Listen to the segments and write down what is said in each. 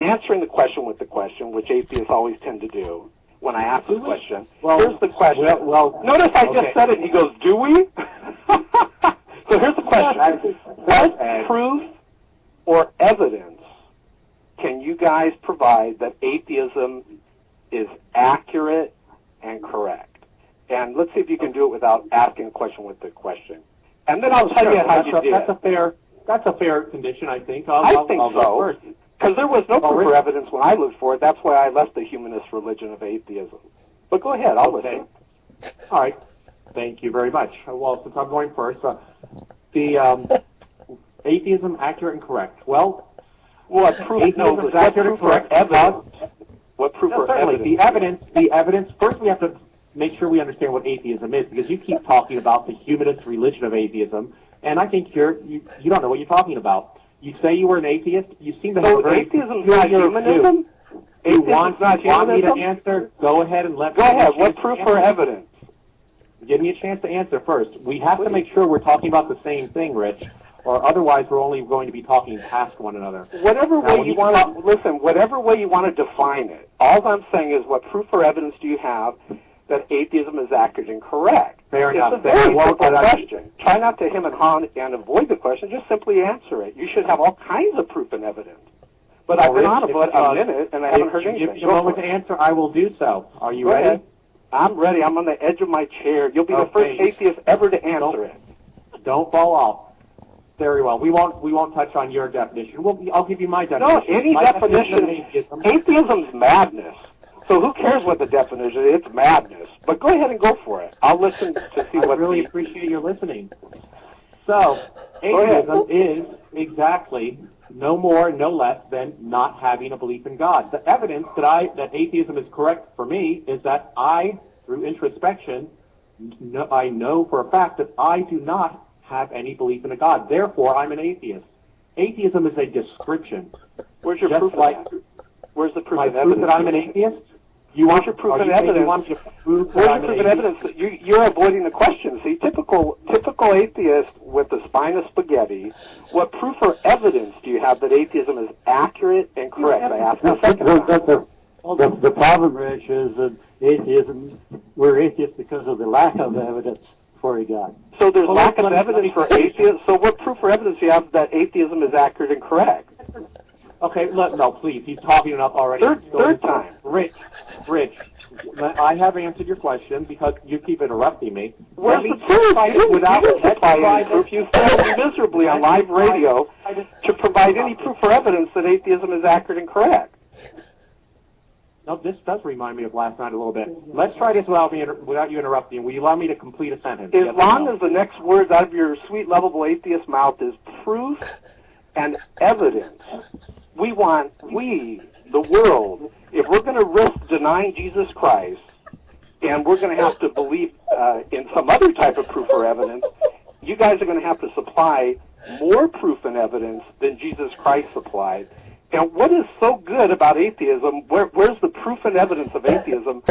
answering the question with the question, which atheists always tend to do when I ask the question. Well, here's the question. Notice I just said it, and he goes, do we? So here's the question. What proof or evidence can you guys provide that atheism is accurate and correct? And let's see if you can do it without asking a question with the question. And then I'll tell you how you did. That's a fair condition, I think. I think so. Because there was no proof or evidence when I lived for it. That's why I left the humanist religion of atheism. But go ahead, I'll listen. All right. Thank you very much. Well, since I'm going first, the atheism accurate and correct. Well, what proof? No, was that proof or evidence? What proof or evidence? The evidence. First, we have to make sure we understand what atheism is, because you keep talking about the humanist religion of atheism, and I think you don't know what you're talking about. You say you were an atheist. You seem to have a very atheism not humanism. You want me to answer? Go ahead and let me. Go ahead. What proof or evidence? Give me a chance to answer first. We have to make sure we're talking about the same thing, Rich, or otherwise we're only going to be talking past one another. Whatever way you want to listen, whatever way you want to define it. All I'm saying is, what proof or evidence do you have that atheism is accurate and correct? Fair enough. It's a very simple question. Try not to hem and haw and avoid the question. Just simply answer it. You should have all kinds of proof and evidence. But I've been on about a minute, and I haven't heard anything. If you give me a moment to answer, I will do so. Are you ready? Ahead. I'm ready. I'm on the edge of my chair. You'll be the first atheist ever to answer it. Don't fall off. Very well. We won't touch on your definition. I'll give you my definition. No, any definition. Atheism's madness. So who cares what the definition is? It's madness. But go ahead and go for it. I'll listen to see what. I really appreciate your listening. So, atheism is exactly no more, no less than not having a belief in God. The evidence that atheism is correct for me is that I, through introspection, I know for a fact that I do not have any belief in a God. Therefore, I'm an atheist. Atheism is a description. Where's your proof of that? Where's the proof of evidence? That I'm an atheist? Where's your proof of evidence? Where's your proof of evidence? You're avoiding the question. See, typical atheist with the spine of spaghetti. What proof or evidence do you have that atheism is accurate and correct? I asked the second time. The problem, Rich, is that we're atheists because of the lack of evidence for a God. So there's lack of evidence for atheists. So what proof or evidence do you have that atheism is accurate and correct? Okay, no, please. He's talking enough already. Third time. Rich, I have answered your question because you keep interrupting me. Where's the proof? You didn't supply any proof. You failed miserably on live radio to provide any proof or evidence that atheism is accurate and correct. No, this does remind me of last night a little bit. Let's try this without you interrupting. Will you allow me to complete a sentence? As long as the next words out of your sweet, lovable atheist mouth is proof and evidence. We, the world, if we're going to risk denying Jesus Christ, and we're going to have to believe in some other type of proof or evidence, you guys are going to have to supply more proof and evidence than Jesus Christ supplied. And what is so good about atheism, where's the proof and evidence of atheism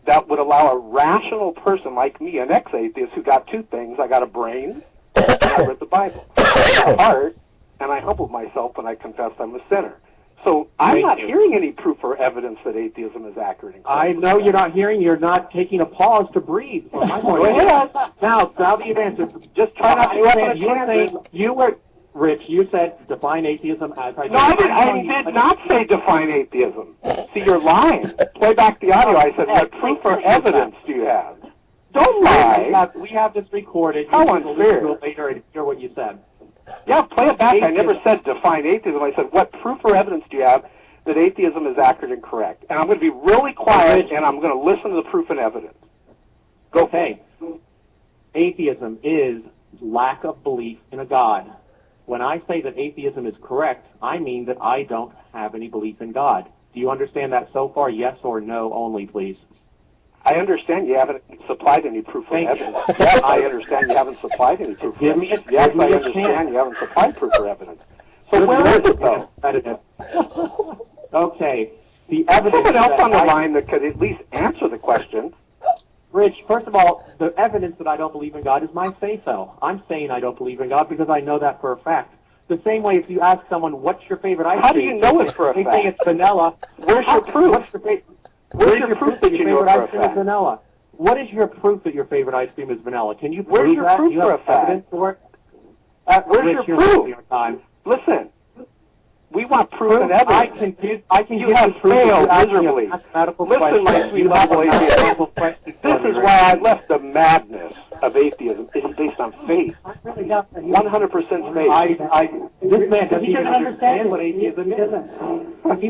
that would allow a rational person like me, an ex-atheist, who got two things? I got a brain, and I read the Bible. I got a heart, and I humbled myself when I confessed I'm a sinner. So I'm not hearing any proof or evidence that atheism is accurate and correct. I know you're not hearing. You're not taking a pause to breathe. Go ahead. Now that you've answered, just try not to open a can. Rich, you said define atheism as I did. No, I did not say define atheism. See, you're lying. Play back the audio. I said, what proof or evidence do you have? Don't lie. We have this recorded. How unfair. You later and hear what you said. Yeah, play it back. Atheism. I never said define atheism. I said, what proof or evidence do you have that atheism is accurate and correct? And I'm going to be really quiet, and I'm going to listen to the proof and evidence. Go. Okay. Atheism is lack of belief in a God. When I say that atheism is correct, I mean that I don't have any belief in God. Do you understand that so far? Yes or no only, please. I understand you haven't supplied any proof of evidence. Yes, I understand you haven't supplied any proof of evidence. Yes, I understand you haven't supplied proof of evidence. So where is it, though? Okay. The evidence. Someone else on the line that could at least answer the question. Rich, first of all, the evidence that I don't believe in God is my say-so. I'm saying I don't believe in God because I know that for a fact. The same way if you ask someone, what's your favorite ice cream? How do you know it's for a they fact? say it's vanilla. Where's your proof? Where's your proof that your favorite ice cream is fact? vanilla? What is your proof that your favorite ice cream is vanilla? Can you Where's prove your that? proof You for have a fact? evidence for it? Where's Rich, your you're proof? wasting our time. Listen, we want proof and evidence. I can You give have proof if you failed ask me a miserably. mathematical Listen, question. my sweet You have a lovely atheist. mathematical question for This me, is Rich. why I left the madness of atheism. It's based on faith. 100% faith. This man doesn't even understand what atheism is.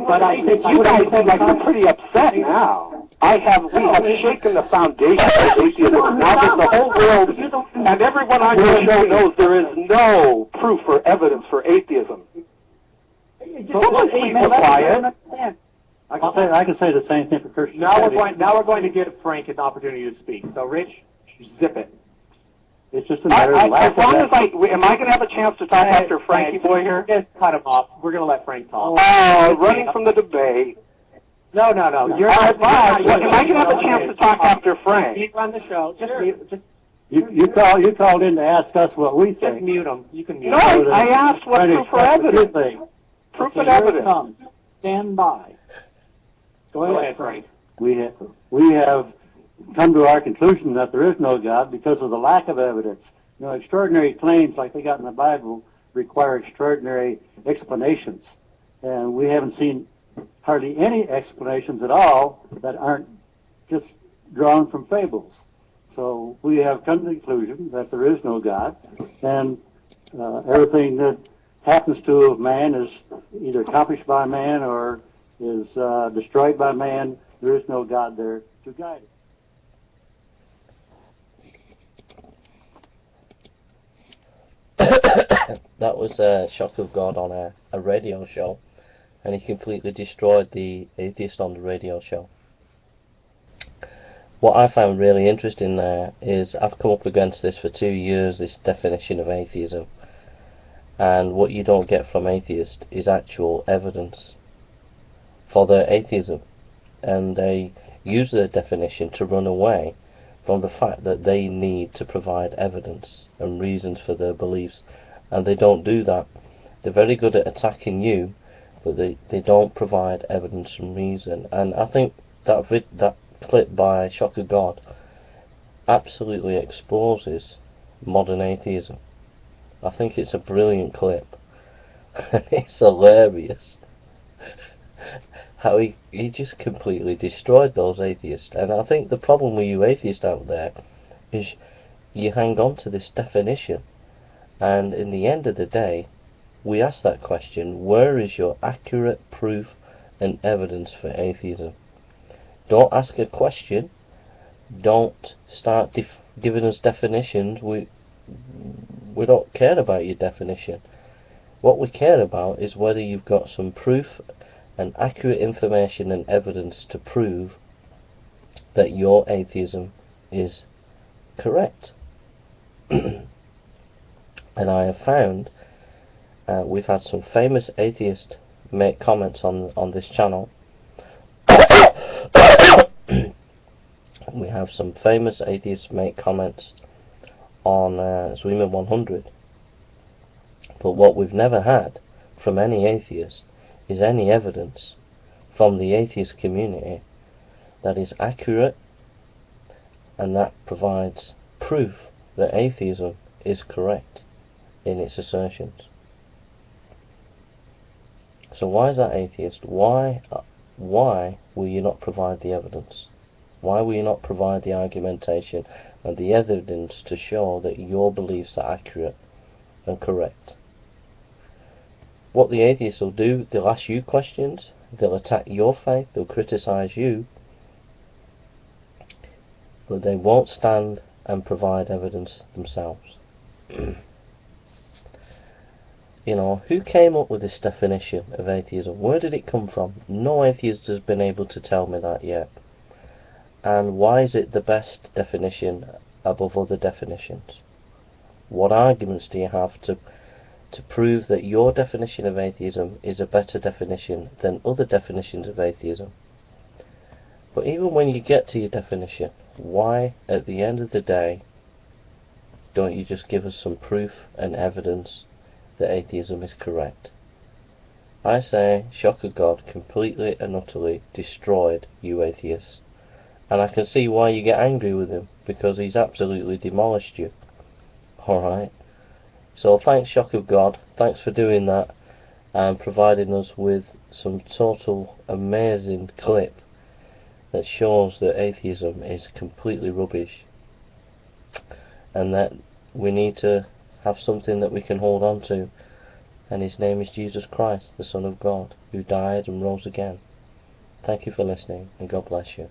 But I think You guys seem like you're pretty upset now. We have shaken the foundation of atheism. Now that the whole world and everyone on your show knows there is no proof or evidence for atheism. Someone please be quiet. I can say the same thing for Christian. Now we're going to give Frank an opportunity to speak. So, Rich, zip it. It's just a matter of As long as am I going to have a chance to talk after Frankie boy here? Just cut him off. We're going to let Frank talk. Oh, running from the debate. No. Am I going to have a chance to talk after Frank? You run the show. Just You called in to ask us what we just think. mute him. You can mute No, him. I asked what proof or evidence. Proof and evidence. Stand by. Go ahead, Frank. We have come to our conclusion that there is no God because of the lack of evidence. Extraordinary claims like they got in the Bible require extraordinary explanations, and we haven't seen hardly any explanations at all that aren't just drawn from fables. So we have come to the conclusion that there is no God, and everything that happens to man is either accomplished by man or is destroyed by man. There is no God there to guide it. That was a Shock of God on a radio show, and he completely destroyed the atheist on the radio show. What I found really interesting there is I've come up against this for 2 years, this definition of atheism, and what you don't get from atheists is actual evidence for their atheism, and they use their definition to run away from the fact that they need to provide evidence and reasons for their beliefs, and they don't do that. They're very good at attacking you, but they don't provide evidence and reason. And I think that clip by Shock of God absolutely exposes modern atheism. I think it's a brilliant clip. It's hilarious how he just completely destroyed those atheists. And I think the problem with you atheists out there is you hang on to this definition, and in the end of the day we ask that question: where is your accurate proof and evidence for atheism? Don't ask a question, don't start giving us definitions. We don't care about your definition. What we care about is whether you've got some proof and accurate information and evidence to prove that your atheism is correct. And I have found we've had some famous atheists make comments on this channel. We have some famous atheists make comments on Zweiman 100, but what we've never had from any atheist is any evidence from the atheist community that is accurate and that provides proof that atheism is correct in its assertions. So why is that, atheist? Why will you not provide the evidence? Why will you not provide the argumentation and the evidence to show that your beliefs are accurate and correct? What the atheists will do, they'll ask you questions, they'll attack your faith, they'll criticize you, but they won't stand and provide evidence themselves. Who came up with this definition of atheism? Where did it come from? No atheist has been able to tell me that yet. And why is it the best definition above other definitions? What arguments do you have to prove that your definition of atheism is a better definition than other definitions of atheism? But even when you get to your definition, why, at the end of the day, don't you just give us some proof and evidence that atheism is correct. I say Shocker God completely and utterly destroyed you atheists. And I can see why you get angry with him, because he's absolutely demolished you. Alright? So thanks, Shock of God, thanks for doing that and providing us with some total amazing clip that shows that atheism is completely rubbish and that we need to have something that we can hold on to, and his name is Jesus Christ, the Son of God, who died and rose again. Thank you for listening, and God bless you.